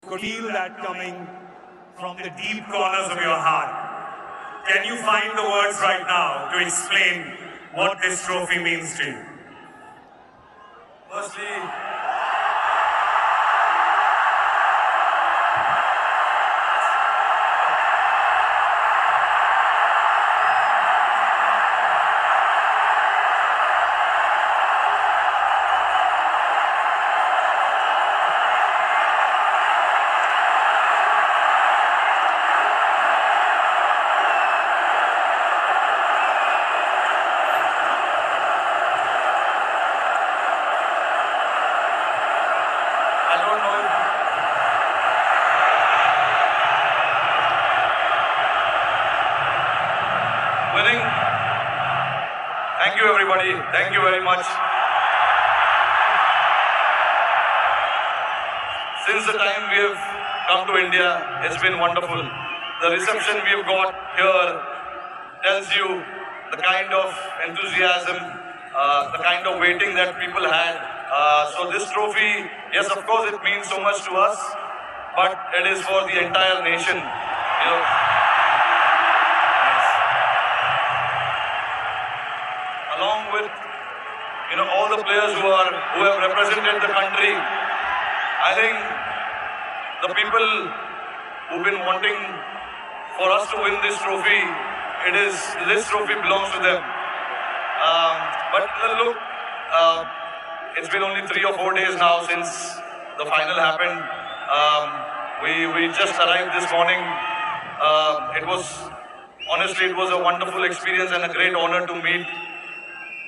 could feel that coming from the deep corners of your heart. Can you find the words right now to explain what this trophy means to you? Firstly, I don't know if winning. Thank you, everybody. Thank you very much. Since the time we have come to India, it's been wonderful. The reception we have got here tells you the kind of enthusiasm, the kind of waiting that people had. So this trophy, yes, of course, it means so much to us, but it is for the entire nation. You know, along with all the players who have represented the country. I think the people who've been wanting for us to win this trophy, this trophy belongs to them. But look, it's been only 3 or 4 days now since the final happened. We just arrived this morning. Honestly, it was a wonderful experience and a great honor to meet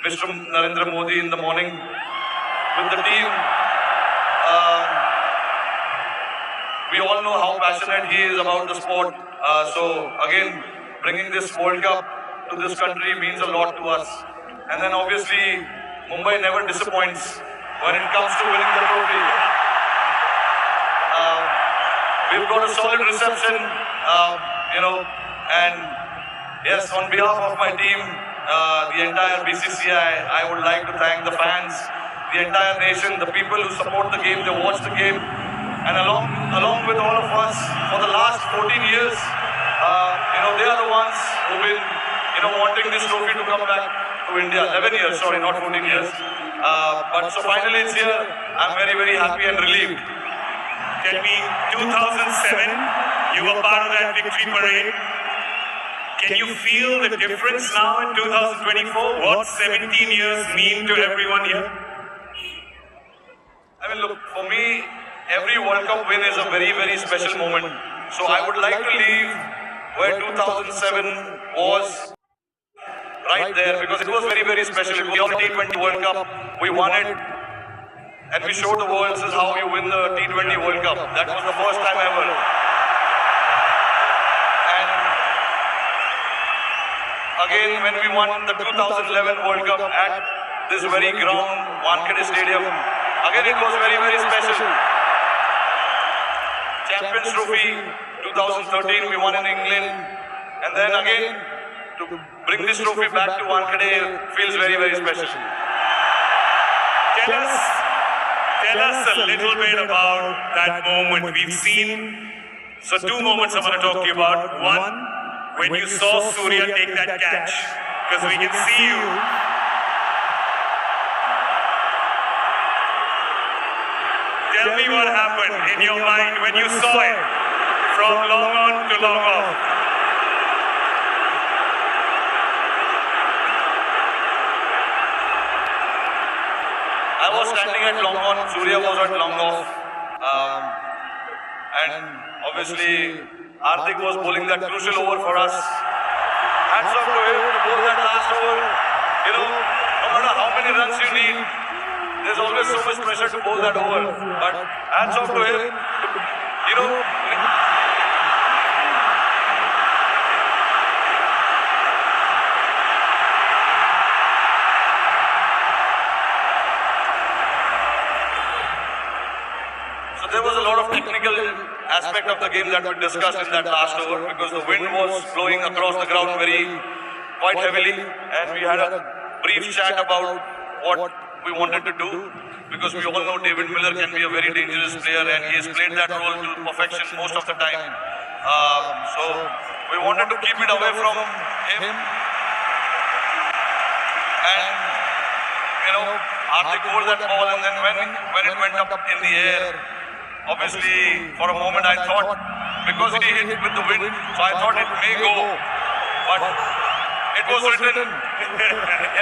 Mr. Narendra Modi in the morning with the team. We all know how passionate he is about the sport. So again, bringing this World Cup to this country means a lot to us. And then obviously, Mumbai never disappoints when it comes to winning the trophy. We've got a solid reception, and yes, on behalf of my team, the entire BCCI, I would like to thank the fans, the entire nation, the people who support the game, they watch the game, and along with all of us for the last 14 years, they are the ones who've been, wanting this trophy to come back to India. 11 years, sorry, not 14 years. But so finally it's here. I'm very, very happy and relieved. Tell me, 2007, you were part of that victory parade. Can you feel the difference now in 2024? What 17 years mean to everyone here? I mean, look, for me, every World Cup win is a very, very special moment. So I would like to leave where 2007 was right there, because it was very, very special. It was the T20 World Cup. We won it. And we showed the world this is how you win the T20 World Cup. That was the first time ever. And again, when we won the 2011 World Cup at this very ground, Wankhede Stadium, again it was very, very special. Champions Trophy 2013, we won in England. And then again, to bring this trophy back to Wankhede feels very, very special. Tell us a little bit about that moment. We've seen, so 2 moments I want to talk to you about. One, when you saw Surya take that catch, because we can see you. Tell me what happened in your mind when you saw it from long on to long off. I was standing at long on, Surya was at long off, and obviously Hardik was bowling that crucial over for us. Hats off to him to bowl that last over. No matter how many runs you need, there's always so much pressure to bowl that over. But hats off to him. There was a lot of technical aspect of the game that we discussed in that last over, because the wind was blowing across the ground quite heavily, and we had a brief chat about what we wanted to do. because we all know David Miller can be a very dangerous player and he has played that role to perfection most of the time. So we wanted to keep it away from him. And, Hardik bowled that ball, and then when it went up in the air, obviously for a moment I thought, because he hit with the wind, so I thought it may go. But it was written.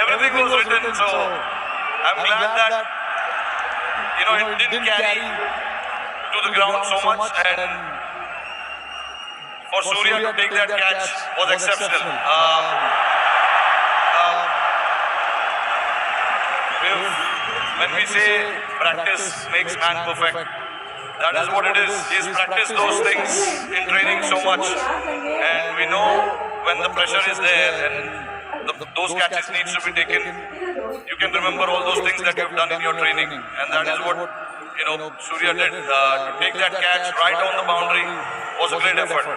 Everything was written, so I'm glad that it didn't carry to the ground so much, and for Surya to take that catch was exceptional. When we say practice makes man perfect, that is what it is. He's practiced those things in training so much, and we know when the pressure is there and those catches needs to be taken, you can remember all those things that you've done in your training, and that is what Surya did. To take that catch right on the boundary was a great effort.